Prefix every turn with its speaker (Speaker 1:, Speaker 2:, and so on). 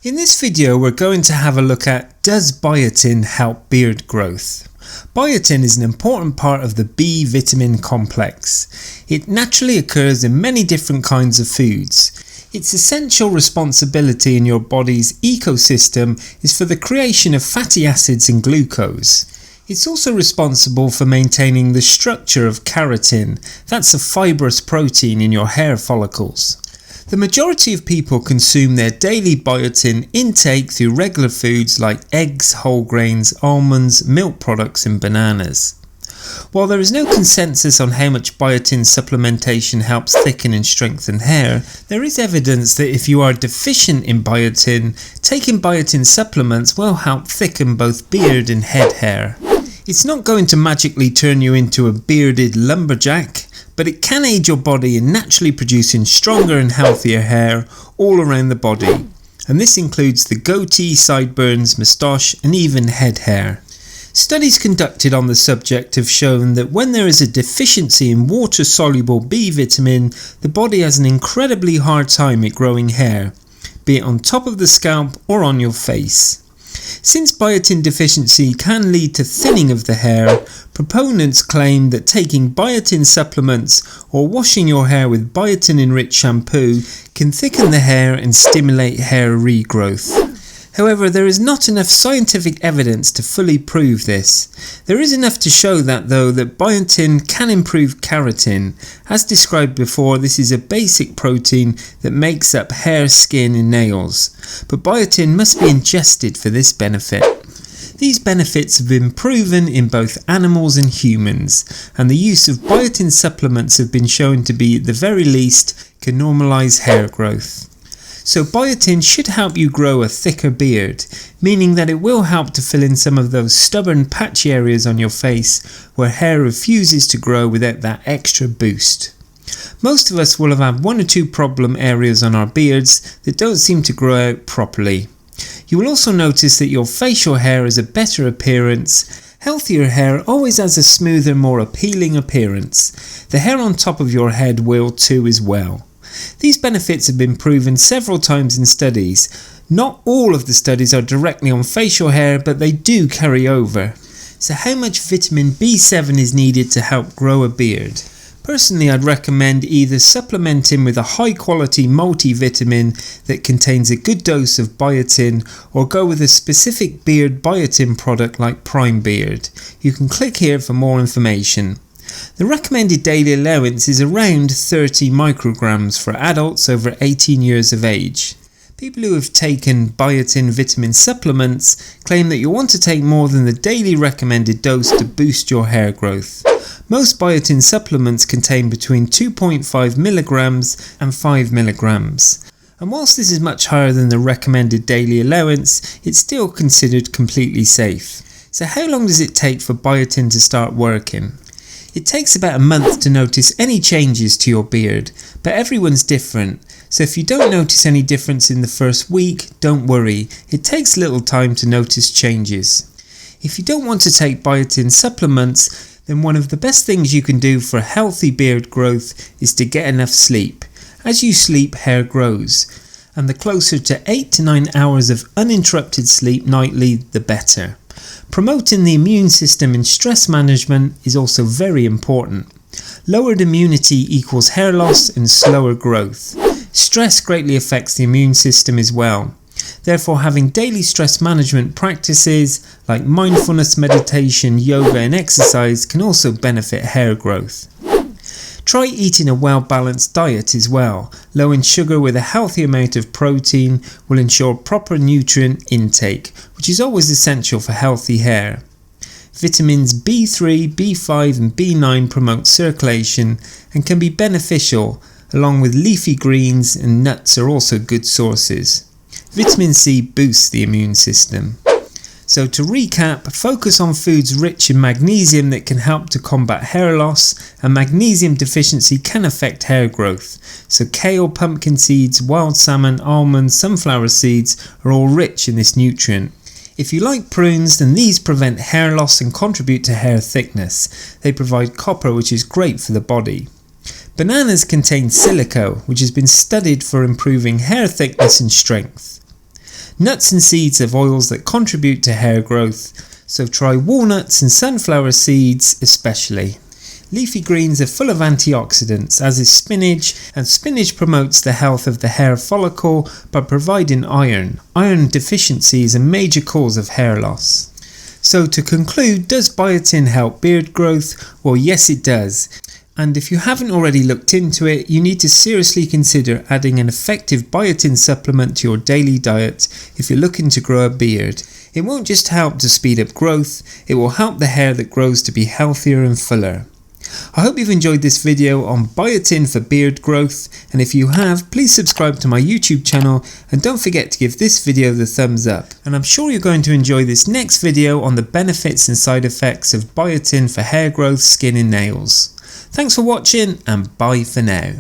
Speaker 1: In this video we're going to have a look at, does biotin help beard growth? Biotin is an important part of the B vitamin complex. It naturally occurs in many different kinds of foods. Its essential responsibility in your body's ecosystem is for the creation of fatty acids and glucose. It's also responsible for maintaining the structure of keratin, that's a fibrous protein in your hair follicles. The majority of people consume their daily biotin intake through regular foods like eggs, whole grains, almonds, milk products and bananas. While there is no consensus on how much biotin supplementation helps thicken and strengthen hair, there is evidence that if you are deficient in biotin, taking biotin supplements will help thicken both beard and head hair. It's not going to magically turn you into a bearded lumberjack, but it can aid your body in naturally producing stronger and healthier hair all around the body, and this includes the goatee, sideburns, mustache and even head hair. Studies conducted on the subject have shown that when there is a deficiency in water-soluble B vitamin, the body has an incredibly hard time at growing hair, be it on top of the scalp or on your face. Since biotin deficiency can lead to thinning of the hair, proponents claim that taking biotin supplements or washing your hair with biotin-enriched shampoo can thicken the hair and stimulate hair regrowth. However, there is not enough scientific evidence to fully prove this. There is enough to show that biotin can improve keratin. As described before, this is a basic protein that makes up hair, skin and nails, but biotin must be ingested for this benefit. These benefits have been proven in both animals and humans, and the use of biotin supplements have been shown to be, at the very least, can normalise hair growth. So biotin should help you grow a thicker beard, meaning that it will help to fill in some of those stubborn patchy areas on your face where hair refuses to grow without that extra boost. Most of us will have had one or two problem areas on our beards that don't seem to grow out properly. You will also notice that your facial hair has a better appearance. Healthier hair always has a smoother, more appealing appearance. The hair on top of your head will too as well. These benefits have been proven several times in studies. Not all of the studies are directly on facial hair, but they do carry over. So how much vitamin B7 is needed to help grow a beard? Personally, I'd recommend either supplementing with a high quality multivitamin that contains a good dose of biotin, or go with a specific beard biotin product like Prime Beard. You can click here for more information. The recommended daily allowance is around 30 micrograms for adults over 18 years of age. People who have taken biotin vitamin supplements claim that you want to take more than the daily recommended dose to boost your hair growth. Most biotin supplements contain between 2.5 milligrams and 5 milligrams. And whilst this is much higher than the recommended daily allowance, it's still considered completely safe. So how long does it take for biotin to start working? It takes about a month to notice any changes to your beard, but everyone's different, so if you don't notice any difference in the first week, don't worry, it takes a little time to notice changes. If you don't want to take biotin supplements, then one of the best things you can do for healthy beard growth is to get enough sleep. As you sleep, hair grows, and the closer to 8 to 9 hours of uninterrupted sleep nightly, the better. Promoting the immune system in stress management is also very important. Lowered immunity equals hair loss and slower growth. Stress greatly affects the immune system as well. Therefore, having daily stress management practices like mindfulness, meditation, yoga and exercise can also benefit hair growth. Try eating a well-balanced diet as well. Low in sugar with a healthy amount of protein will ensure proper nutrient intake, which is always essential for healthy hair. Vitamins B3, B5 and B9 promote circulation and can be beneficial, along with leafy greens and nuts are also good sources. Vitamin C boosts the immune system. So to recap, focus on foods rich in magnesium that can help to combat hair loss, and magnesium deficiency can affect hair growth. So kale, pumpkin seeds, wild salmon, almonds, sunflower seeds are all rich in this nutrient. If you like prunes, then these prevent hair loss and contribute to hair thickness. They provide copper, which is great for the body. Bananas contain silica, which has been studied for improving hair thickness and strength. Nuts and seeds have oils that contribute to hair growth, so try walnuts and sunflower seeds especially. Leafy greens are full of antioxidants, as is spinach, and spinach promotes the health of the hair follicle by providing iron. Iron deficiency is a major cause of hair loss. So to conclude, does biotin help beard growth? Well, yes it does. And if you haven't already looked into it, you need to seriously consider adding an effective biotin supplement to your daily diet if you're looking to grow a beard. It won't just help to speed up growth, it will help the hair that grows to be healthier and fuller. I hope you've enjoyed this video on biotin for beard growth, and if you have, please subscribe to my YouTube channel and don't forget to give this video the thumbs up. And I'm sure you're going to enjoy this next video on the benefits and side effects of biotin for hair growth, skin and nails. Thanks for watching and bye for now.